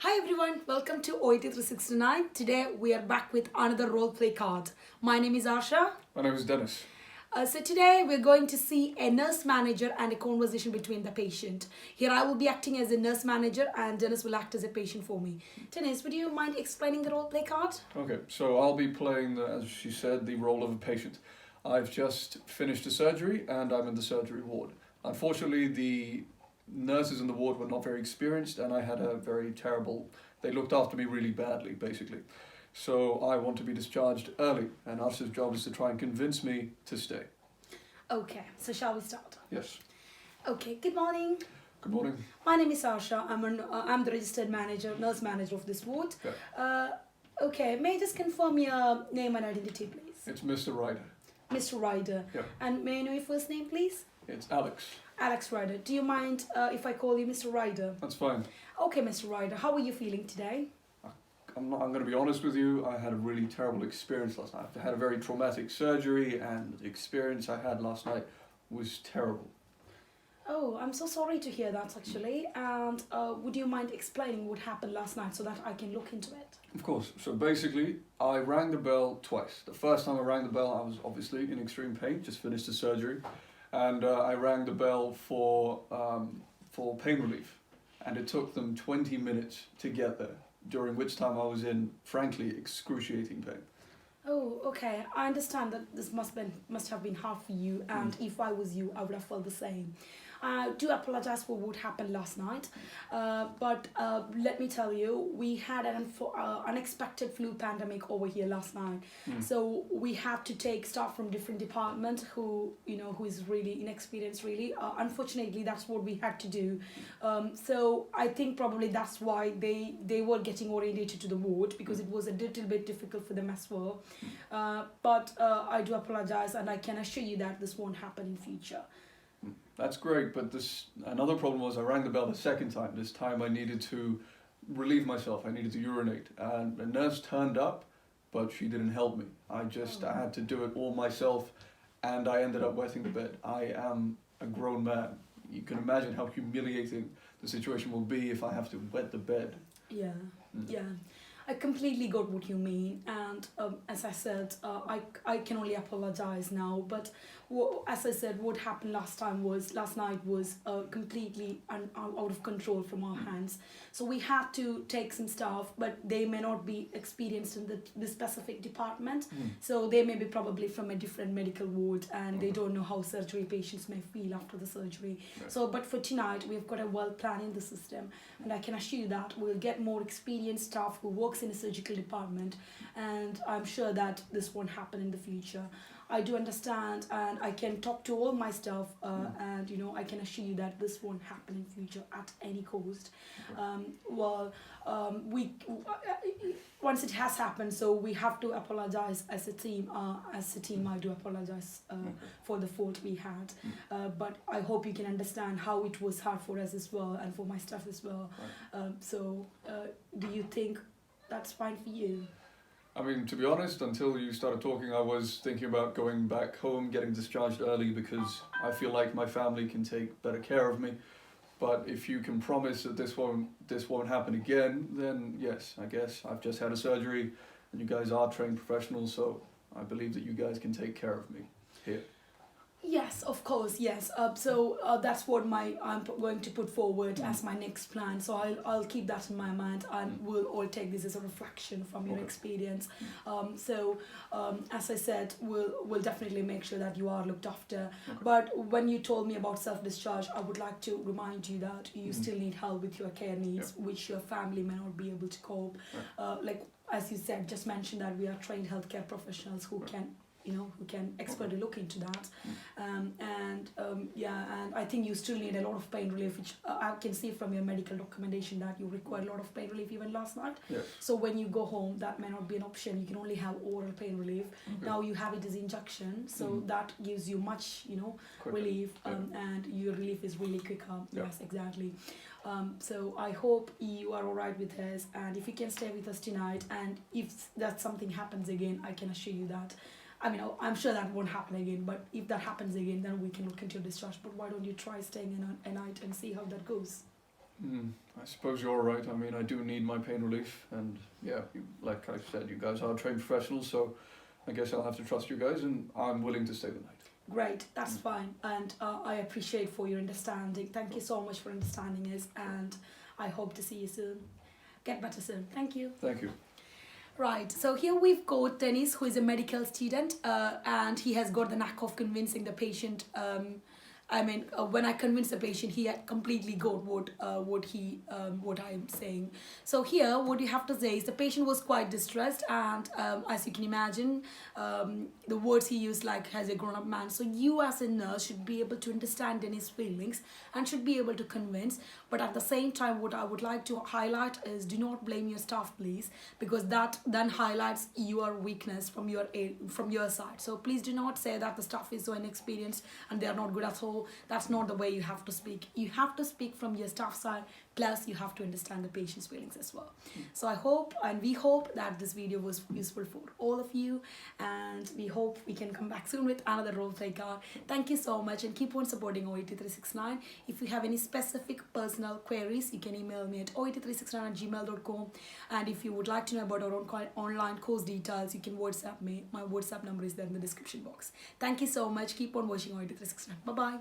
Hi everyone, welcome to OET 369. Today we are back with another role play card. My name is Asha. My name is Dennis. So today we're going to see a nurse manager and a conversation between the patient. Here I will be acting as a nurse manager and Dennis will act as a patient for me. Dennis, would you mind explaining the role play card? Okay, so I'll be playing, as she said, the role of a patient. I've just finished a surgery and I'm in the surgery ward. Unfortunately, the nurses in the ward were not very experienced and I had a very terrible, they looked after me really badly, basically. So I want to be discharged early and Asha's job is to try and convince me to stay. Okay, so shall we start? Yes. Okay, good morning. Good morning. My name is Asha. I'm the registered manager, nurse manager of this ward. Okay. Okay, may I just confirm your name and identity, please? It's Mr. Ryder. Mr. Ryder. Yeah. And may I know your first name, please? It's Alex. Alex Ryder. Do you mind if I call you Mr. Ryder? That's fine. Okay, Mr. Ryder. How are you feeling today? I'm going to be honest with you, I had a really terrible experience last night. I had a very traumatic surgery and the experience I had last night was terrible. Oh, I'm so sorry to hear that actually. And would you mind explaining what happened last night so that I can look into it? Of course. So basically, I rang the bell twice. The first time I rang the bell, I was obviously in extreme pain, just finished the surgery. And I rang the bell for pain relief. And it took them 20 minutes to get there, during which time I was in, frankly, excruciating pain. Oh, okay. I understand that this must have been hard for you, and if I was you, I would have felt the same. I do apologize for what happened last night, but let me tell you, we had an unexpected flu pandemic over here last night. So we had to take staff from different departments who is really inexperienced. Really, unfortunately, that's what we had to do. So I think probably that's why they were getting orientated to the ward because it was a little bit difficult for them as well. But I do apologize, and I can assure you that this won't happen in future. That's great, but another problem was I rang the bell the second time. This time I needed to relieve myself. I needed to urinate, and the nurse turned up, but she didn't help me. I had to do it all myself, and I ended up wetting the bed. I am a grown man. You can imagine how humiliating the situation will be if I have to wet the bed. Yeah, yeah. I completely got what you mean, and as I said, I can only apologize now. But as I said, what happened last night was completely out of control from our hands. So we had to take some staff, but they may not be experienced in the specific department. So they may be probably from a different medical ward, and they don't know how surgery patients may feel after the surgery. Right. So, but for tonight, we've got a well plan in the system, and I can assure you that we'll get more experienced staff who works in a surgical department, and I'm sure that this won't happen in the future. I do understand, and I can talk to all my staff, and I can assure you that this won't happen in future at any cost. Once it has happened, so we have to apologize as a team. I do apologize for the fault we had, but I hope you can understand how it was hard for us as well and for my staff as well. Right. Do you think that's fine for you? I mean, to be honest, until you started talking, I was thinking about going back home, getting discharged early because I feel like my family can take better care of me. But if you can promise that this won't happen again, then yes, I guess I've just had a surgery and you guys are trained professionals, so I believe that you guys can take care of me here. Yes, of course, yes. That's what I'm going to put forward as my next plan. So I'll keep that in my mind, and we'll all take this as a reflection from your experience. As I said, we'll definitely make sure that you are looked after. But when you told me about self-discharge, I would like to remind you that you still need help with your care needs, which your family may not be able to cope. As you said, just mention that we are trained healthcare professionals who can expertly look into that. And I think you still need a lot of pain relief, which I can see from your medical documentation that you require a lot of pain relief even last night. Yes. So when you go home, that may not be an option. You can only have oral pain relief. Now you have it as injection, so that gives you much, relief, and your relief is really quicker. Yes, exactly. So I hope you are alright with us, and if you can stay with us tonight, and if that something happens again, I can assure you that I'm sure that won't happen again, but if that happens again, then we can look into your discharge. But why don't you try staying in a night and see how that goes? I suppose you're right. I mean, I do need my pain relief, and yeah, like I said, you guys are trained professionals, so I guess I'll have to trust you guys, and I'm willing to stay the night. Great, that's fine, and I appreciate for your understanding. Thank you so much for understanding us, and I hope to see you soon. Get better soon. Thank you. Thank you. Right, so here we've got Dennis, who is a medical student, and he has got the knack of convincing the patient. When I convince the patient, he had completely got what I'm saying. So here, what you have to say is the patient was quite distressed, and as you can imagine, the words he used like as a grown-up man. So you as a nurse should be able to understand Dennis' feelings and should be able to convince. But at the same time, what I would like to highlight is do not blame your staff, please, because that then highlights your weakness from your side. So please do not say that the staff is so inexperienced and they are not good at all. That's not the way you have to speak. You have to speak from your staff side, plus you have to understand the patient's feelings as well. So I hope and we hope that this video was useful for all of you, and we hope we can come back soon with another role taker. Thank you so much, and keep on supporting OET 369. If you have any specific personal queries, you can email me at oet369@gmail.com, and if you would like to know about our own online course details, you can WhatsApp me. My WhatsApp number is there in the description box. Thank you so much. Keep on watching OET 369. Bye bye.